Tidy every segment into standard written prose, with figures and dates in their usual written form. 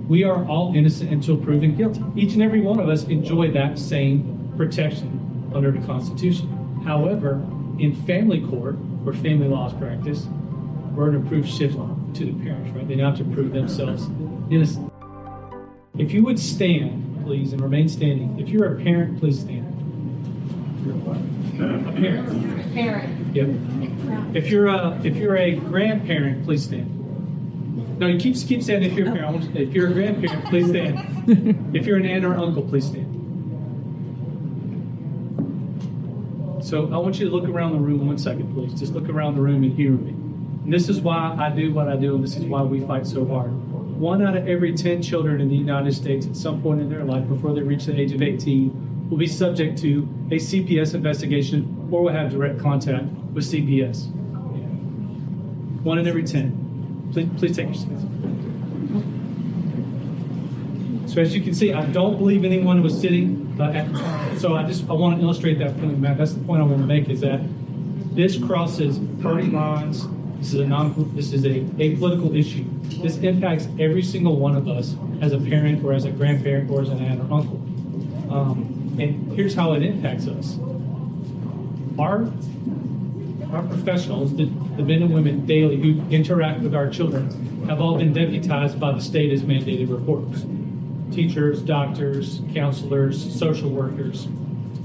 We are all innocent until proven guilty. Each and every one of us enjoy that same protection under the Constitution. However, in family court, where family law is practiced, burden of proof shifts to the parents, right? They now have to prove themselves innocent. If you would stand, please, and remain standing. If you're a parent, please stand. A parent. Parent. Yep. If you're a grandparent, please stand. No, you keep standing. If you're a parent, if you're a grandparent, please stand. If you're an aunt or uncle, please stand. So I want you to look around the room 1 second, please. Just look around the room and hear me. And this is why I do what I do, and this is why we fight so hard. 1 out of every 10 children in the United States at some point in their life before they reach the age of 18 will be subject to a CPS investigation or will have direct contact with CPS. 1 in every 10. Please take your seats. So as you can see, I don't believe anyone was sitting so I want to illustrate that point, Matt. That's the point I want to make, is that this crosses party lines. This is a apolitical issue. This impacts every single one of us as a parent or as a grandparent or as an aunt or uncle. And here's how it impacts us. Our professionals, the men and women daily who interact with our children, have all been deputized by the state as mandated reporters. Teachers, doctors, counselors, social workers,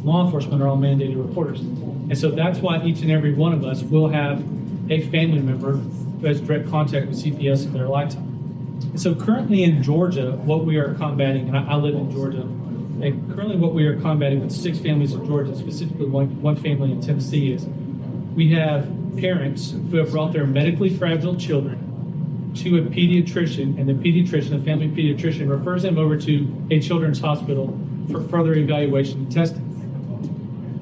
law enforcement are all mandated reporters. And so that's why each and every one of us will have a family member who has direct contact with CPS in their lifetime. And so currently in Georgia, what we are combating, and I live in Georgia, and currently what we are combating with 6 families in Georgia, specifically one family in Tennessee, is we have parents who have brought their medically fragile children to a pediatrician, and the pediatrician, a family pediatrician, refers them over to a children's hospital for further evaluation and testing.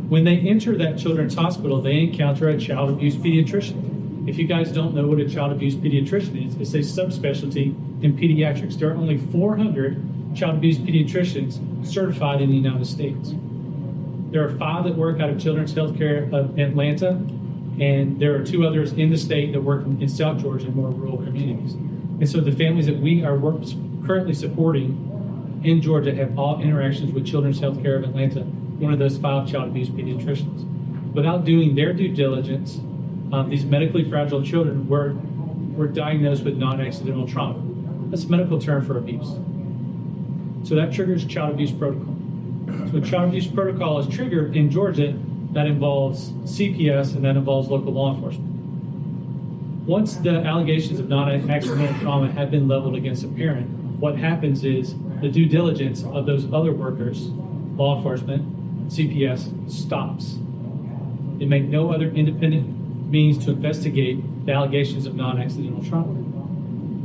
When they enter that children's hospital, they encounter a child abuse pediatrician. If you guys don't know what a child abuse pediatrician is, it's a subspecialty in pediatrics. There are only 400 child abuse pediatricians certified in the United States. There are 5 that work out of Children's Healthcare of Atlanta, and there are 2 others in the state that work in South Georgia in more rural communities. And so the families that we are currently supporting in Georgia have all interactions with Children's Healthcare of Atlanta, one of those 5 child abuse pediatricians. Without doing their due diligence, these medically fragile children were diagnosed with non-accidental trauma. That's a medical term for abuse. So that triggers child abuse protocol. So a child abuse protocol is triggered in Georgia. That involves CPS and that involves local law enforcement. Once the allegations of non-accidental trauma have been leveled against a parent, what happens is the due diligence of those other workers, law enforcement, CPS, stops. They make no other independent means to investigate the allegations of non-accidental trauma.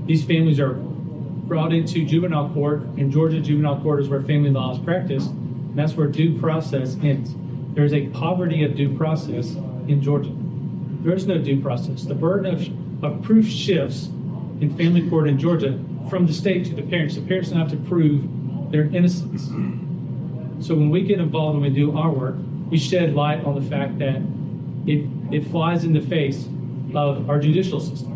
These families are brought into juvenile court. In Georgia, juvenile court is where family law is practiced, and that's where due process ends. There's a poverty of due process in Georgia. There is no due process. The burden of proof shifts in family court in Georgia from the state to the parents. The parents don't have to prove their innocence. So when we get involved and we do our work, we shed light on the fact that it flies in the face of our judicial system.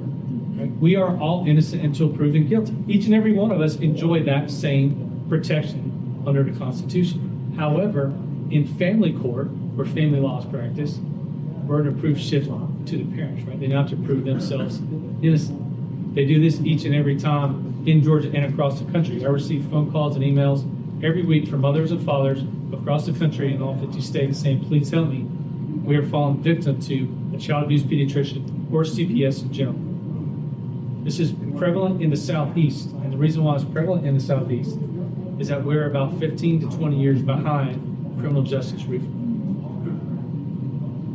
Right? We are all innocent until proven guilty. Each and every one of us enjoy that same protection under the Constitution. However, in family court, where family law is practiced, burden of proof shifts to the parents, right? They now have to prove themselves innocent. They do this each and every time in Georgia and across the country. I receive phone calls and emails every week from mothers and fathers across the country in all 50 states saying, please help me. We are falling victim to a child abuse pediatrician or CPS in general. This is prevalent in the Southeast, and the reason why it's prevalent in the Southeast is that we're about 15 to 20 years behind criminal justice reform.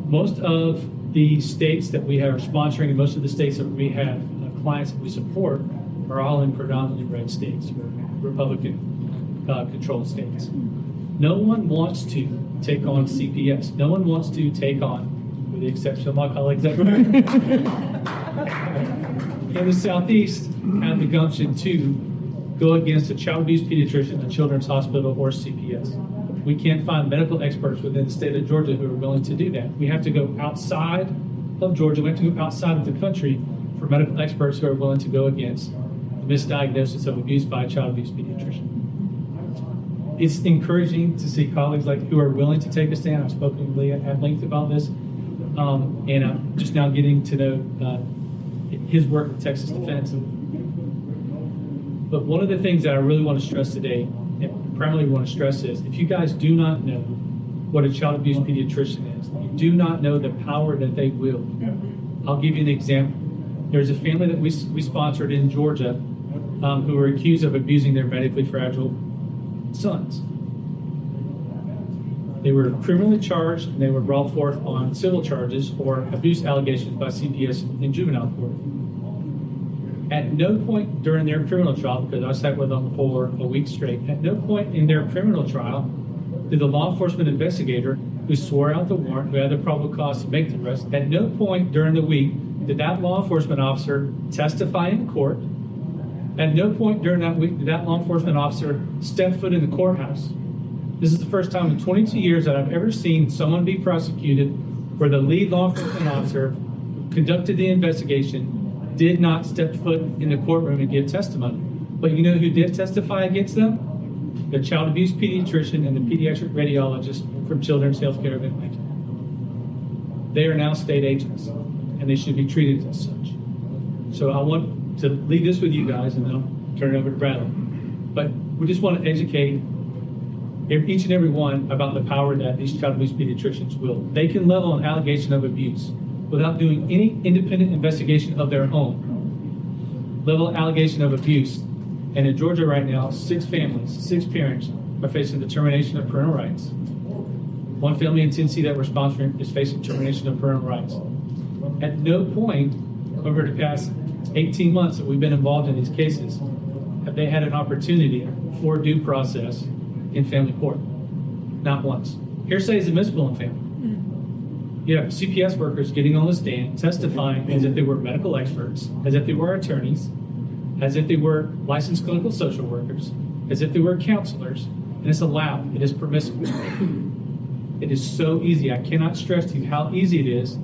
Most of the states that we are sponsoring and most of the states that we have clients that we support are all in predominantly red states, Republican controlled states. No one wants to take on CPS. No one wants to take on, with the exception of my colleagues in the Southeast, have the gumption to go against a child abuse pediatrician, a children's hospital, or CPS. We can't find medical experts within the state of Georgia who are willing to do that. We have to go outside of Georgia. We have to go outside of the country for medical experts who are willing to go against the misdiagnosis of abuse by a child abuse pediatrician. It's encouraging to see colleagues like who are willing to take a stand. I've spoken with Leah at length about this, and I'm just now getting to know his work with Texas Defense. But one of the things that I really want to stress today, and primarily want to stress is, if you guys do not know what a child abuse pediatrician is, you do not know the power that they wield. I'll give you an example. There's a family that we sponsored in Georgia who were accused of abusing their medically fragile sons. They were criminally charged and they were brought forth on civil charges or abuse allegations by CPS in juvenile court. At no point during their criminal trial, because I sat with them for a week straight, at no point in their criminal trial did the law enforcement investigator who swore out the warrant, who had the probable cause to make the arrest, at no point during the week did that law enforcement officer testify in court. At no point during that week did that law enforcement officer step foot in the courthouse. This is the first time in 22 years that I've ever seen someone be prosecuted where the lead law enforcement officer who conducted the investigation did not step foot in the courtroom and give testimony. But you know who did testify against them? The child abuse pediatrician and the pediatric radiologist from Children's Healthcare of Atlanta. They are now state agents, and they should be treated as such. So I want to leave this with you guys, and then I'll turn it over to Bradley. But we just want to educate each and every one about the power that these child abuse pediatricians wield. They can level an allegation of abuse without doing any independent investigation of their own. Level an allegation of abuse. And in Georgia right now, 6 families, 6 parents are facing the termination of parental rights. One family in Tennessee that we're sponsoring is facing termination of parental rights. At no point over the past 18 months that we've been involved in these cases have they had an opportunity for due process in family court. Not once. Hearsay is admissible in family. You have CPS workers getting on the stand, testifying as if they were medical experts, as if they were attorneys, as if they were licensed clinical social workers, as if they were counselors, and it's allowed. It is permissible. It is so easy. I cannot stress to you how easy it is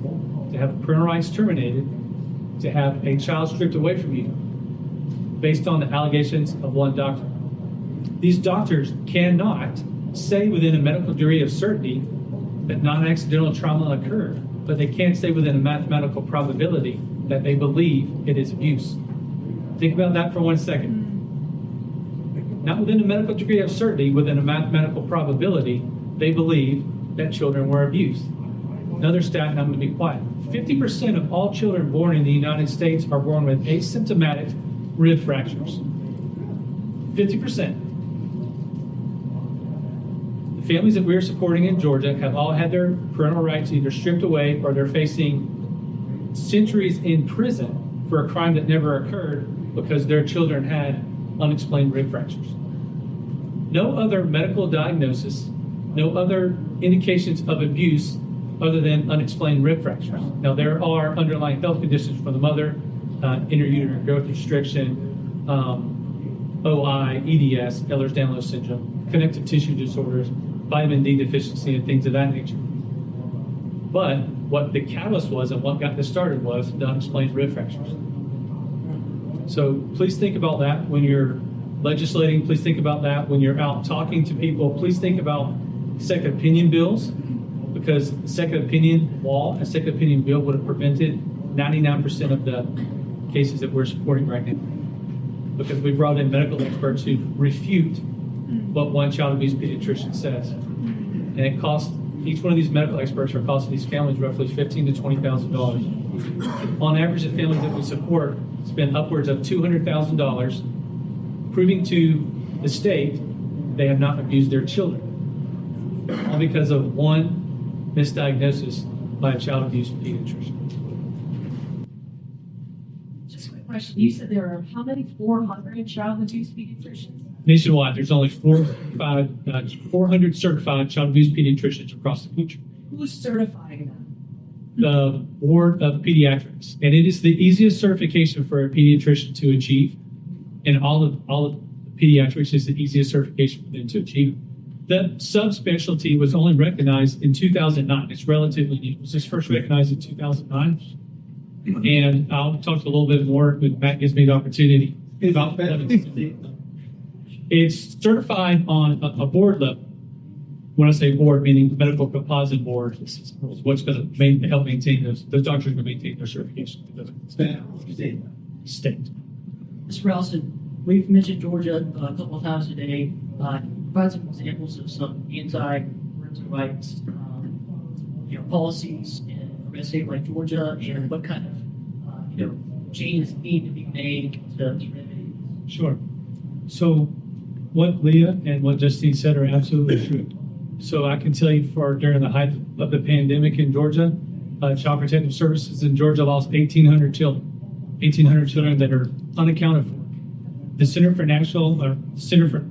to have parental rights terminated, to have a child stripped away from you based on the allegations of one doctor. These doctors cannot say within a medical degree of certainty that non-accidental trauma occurred, but they can say within a mathematical probability that they believe it is abuse. Think about that for 1 second. Not within a medical degree of certainty, within a mathematical probability, they believe that children were abused. Another stat, and I'm going to be quiet. 50% of all children born in the United States are born with asymptomatic rib fractures. 50%. The families that we're supporting in Georgia have all had their parental rights either stripped away or they're facing centuries in prison for a crime that never occurred because their children had unexplained rib fractures. No other medical diagnosis, no other indications of abuse other than unexplained rib fractures. Now, there are underlying health conditions for the mother, intrauterine growth restriction, OI, EDS, Ehlers-Danlos syndrome, connective tissue disorders, vitamin D deficiency, and things of that nature. But what the catalyst was and what got this started was the unexplained rib fractures. So please think about that when you're legislating. Please think about that when you're out talking to people. Please think about second opinion bills, because the second opinion law and second opinion bill would have prevented 99% of the cases that we're supporting right now. Because we brought in medical experts who refute what one child abuse pediatrician says. And it costs, each one of these medical experts are costing these families roughly $15,000 to $20,000. On average, the families that we support spend upwards of $200,000 proving to the state they have not abused their children, all because of one misdiagnosis by a child abuse pediatrician. Just a quick question. You said there are how many 400 child abuse pediatricians? Nationwide, there's only 400 certified child abuse pediatricians across the country. Who's certifying them? The Board of Pediatrics, and it is the easiest certification for a pediatrician to achieve. And all of pediatrics is the easiest certification for them to achieve. The subspecialty was only recognized in 2009. It's relatively new. It was just first recognized in 2009. And I'll talk a little bit more when Matt gives me the opportunity. About it's certified on a board level. When I say board, meaning the medical composite board, this is what's going to help maintain those doctors are going to maintain their certification. State. Mr. Ralston, we've mentioned Georgia a couple of times today. Provide some examples of some anti-parental rights policies in a state like Georgia, and what kind of changes need to be made to remedy. Sure. So what Leah and what Justine said are absolutely true. So I can tell you during the height of the pandemic in Georgia, Child Protective Services in Georgia lost 1,800 children. 1,800 children that are unaccounted for. The Center for National Center for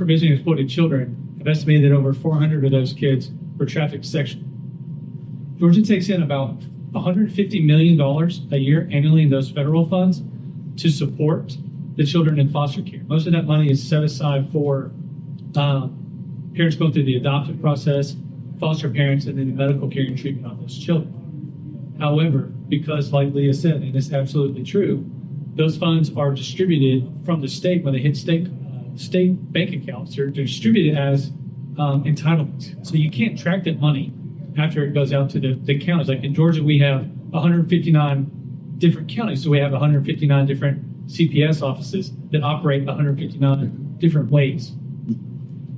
Missing and Exploited Children have estimated that over 400 of those kids were trafficked sexually. Georgia takes in about $150 million a year annually in those federal funds to support the children in foster care. Most of that money is set aside for parents going through the adoptive process, foster parents, and then the medical care and treatment of those children. However, because like Leah said, and it's absolutely true, those funds are distributed from the state when they hit state bank accounts. They're distributed as entitlements. So you can't track that money after it goes out to the counties. Like in Georgia, we have 159 different counties. So we have 159 different CPS offices that operate 159 different ways.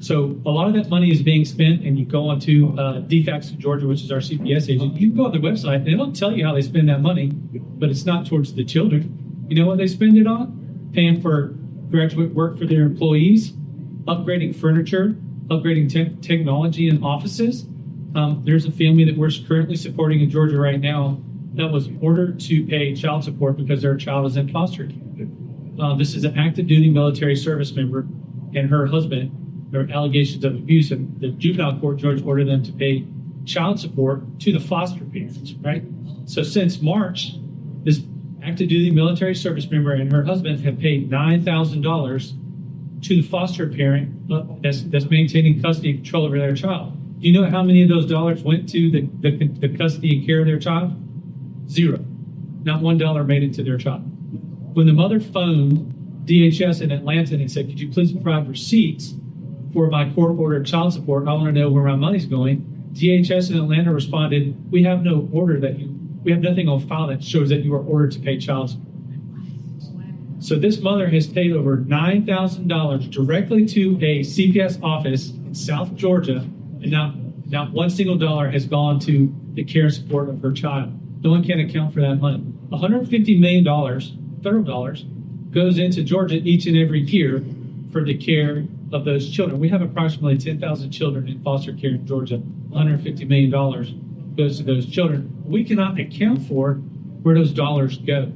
So a lot of that money is being spent, and you go onto DFACS in Georgia, which is our CPS agent. You go on their website, and it'll tell you how they spend that money, but it's not towards the children. You know what they spend it on? Paying for graduate work for their employees, upgrading furniture, upgrading technology in offices. There's a family that we're currently supporting in Georgia right now that was ordered to pay child support because their child is in foster care. This is an active duty military service member and her husband. There are allegations of abuse, and the juvenile court judge ordered them to pay child support to the foster parents, right? So since March, this active duty military service member and her husband have paid $9,000 to the foster parent that's maintaining custody and control over their child. Do you know how many of those dollars went to the custody and care of their child? Zero. Not $1 made it to their child. When the mother phoned DHS in Atlanta and said, could you please provide receipts for my court-ordered child support, I want to know where my money's going. DHS in Atlanta responded, we have no order we have nothing on file that shows that you are ordered to pay child support. So this mother has paid over $9,000 directly to a CPS office in South Georgia, and not one single dollar has gone to the care and support of her child. No one can account for that money. $150 million, federal dollars, goes into Georgia each and every year for the care of those children. We have approximately 10,000 children in foster care in Georgia. $150 million goes to those children. We cannot account for where those dollars go.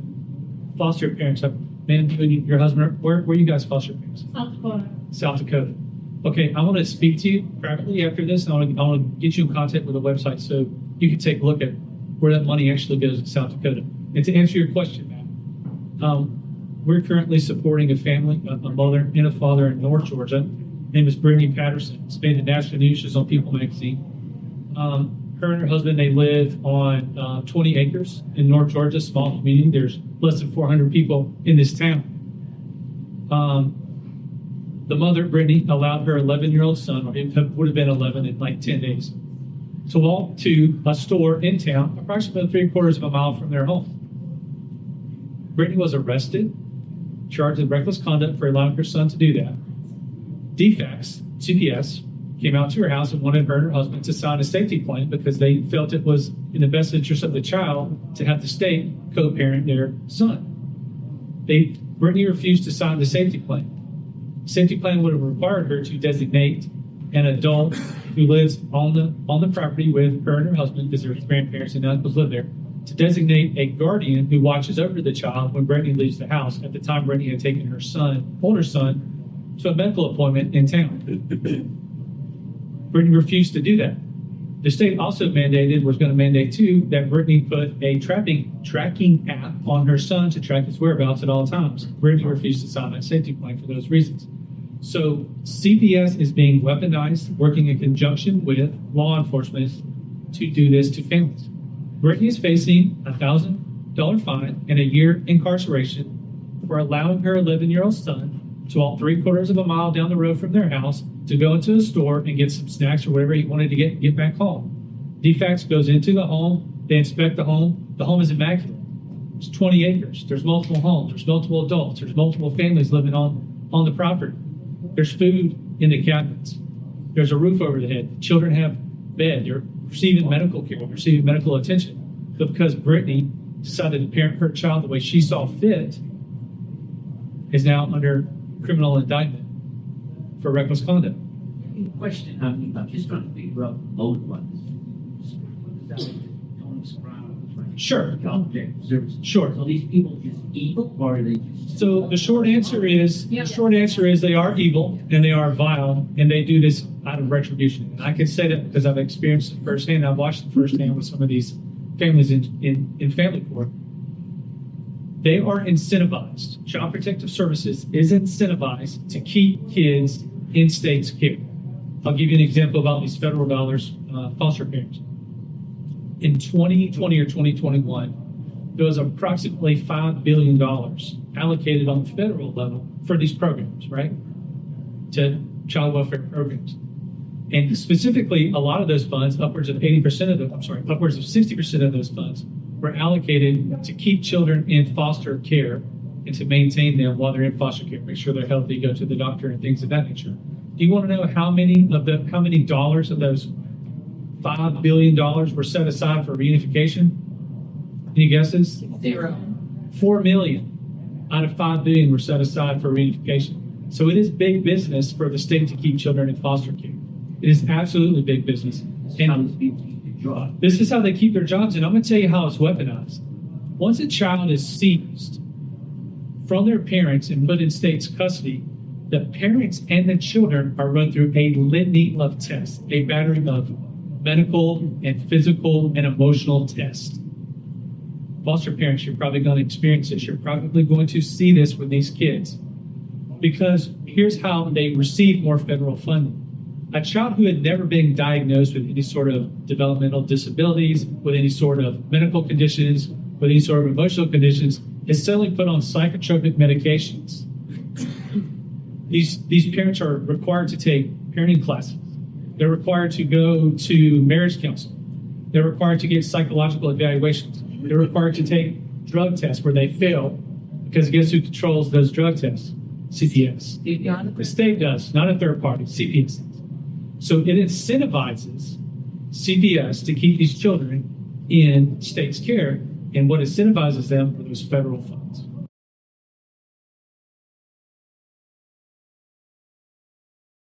Foster parents have, man, you and your husband, where you guys foster parents? South Dakota. South Dakota. Okay, I want to speak to you privately after this, and I want to get you in contact with the website so you can take a look at where that money actually goes in South Dakota. And to answer your question, Matt, we're currently supporting a family, a mother and a father in North Georgia. Her name is Brittany Patterson. It's been in national news. She's on People magazine. Her and her husband, they live on 20 acres in North Georgia, small community. There's less than 400 people in this town. The mother, Brittany, allowed her 11-year-old son, or it would have been 11 in like 10 days, to walk to a store in town, approximately 3/4 of a mile from their home. Brittany was arrested, charged with reckless conduct for allowing her son to do that. DFACS, CPS, came out to her house and wanted her and her husband to sign a safety plan because they felt it was in the best interest of the child to have the state co-parent their son. Brittany refused to sign the safety plan. Safety plan would have required her to designate an adult who lives on the property with her and her husband, because their grandparents and uncles live there, to designate a guardian who watches over the child when Brittany leaves the house. At the time, Brittany had taken her older son, to a medical appointment in town. Brittany refused to do that. The state also was going to mandate too, that Brittany put a tracking app on her son to track his whereabouts at all times. Brittany refused to sign that safety plan for those reasons. So CPS is being weaponized, working in conjunction with law enforcement to do this to families. Brittany is facing a $1,000 fine and a year incarceration for allowing her 11-year-old son to walk 3/4 of a mile down the road from their house to go into the store and get some snacks or whatever he wanted to get back home. DFACS goes into the home, they inspect the home. The home is immaculate. It's 20 acres. There's multiple homes. There's multiple adults. There's multiple families living on the property. There's food in the cabinets. There's a roof over the head. The children have bed. They're receiving medical care. They're receiving medical attention. But because Brittany decided to parent her child the way she saw fit, is now under criminal indictment for reckless conduct. Question, I'm just trying to figure out both ones. Sure. Child Protective Services. Sure. So these people just evil, or are they just? So the short answer is they are evil and they are vile and they do this out of retribution. And I can say that because I've experienced it firsthand. I've watched it firsthand with some of these families in family court. They are incentivized. Child Protective Services is incentivized to keep kids in state's care. I'll give you an example about these federal dollars, foster parents. In 2020 or 2021, there was approximately $5 billion allocated on the federal level for these programs, right? To child welfare programs. And specifically, a lot of those funds, upwards of 60% of those funds were allocated to keep children in foster care and to maintain them while they're in foster care, make sure they're healthy, go to the doctor and things of that nature. Do you want to know how many dollars of those $5 billion were set aside for reunification? Any guesses? 0. 4 million out of 5 billion were set aside for reunification. So it is big business for the state to keep children in foster care. It is absolutely big business. How And these people keep their job? this is how they keep their jobs. And I'm going to tell you how it's weaponized. Once a child is seized from their parents and put in state's custody, the parents and the children are run through a litany of tests, a battery of medical and physical and emotional tests. Foster parents, you're probably going to experience this. You're probably going to see this with these kids. Because here's how they receive more federal funding. A child who had never been diagnosed with any sort of developmental disabilities, with any sort of medical conditions, with any sort of emotional conditions, is suddenly put on psychotropic medications. These parents are required to take parenting classes. They're required to go to marriage counseling. They're required to get psychological evaluations. They're required to take drug tests where they fail, because guess who controls those drug tests? CPS. The state does, not a third party, CPS does. So it incentivizes CPS to keep these children in state's care, and what incentivizes them are those federal funds.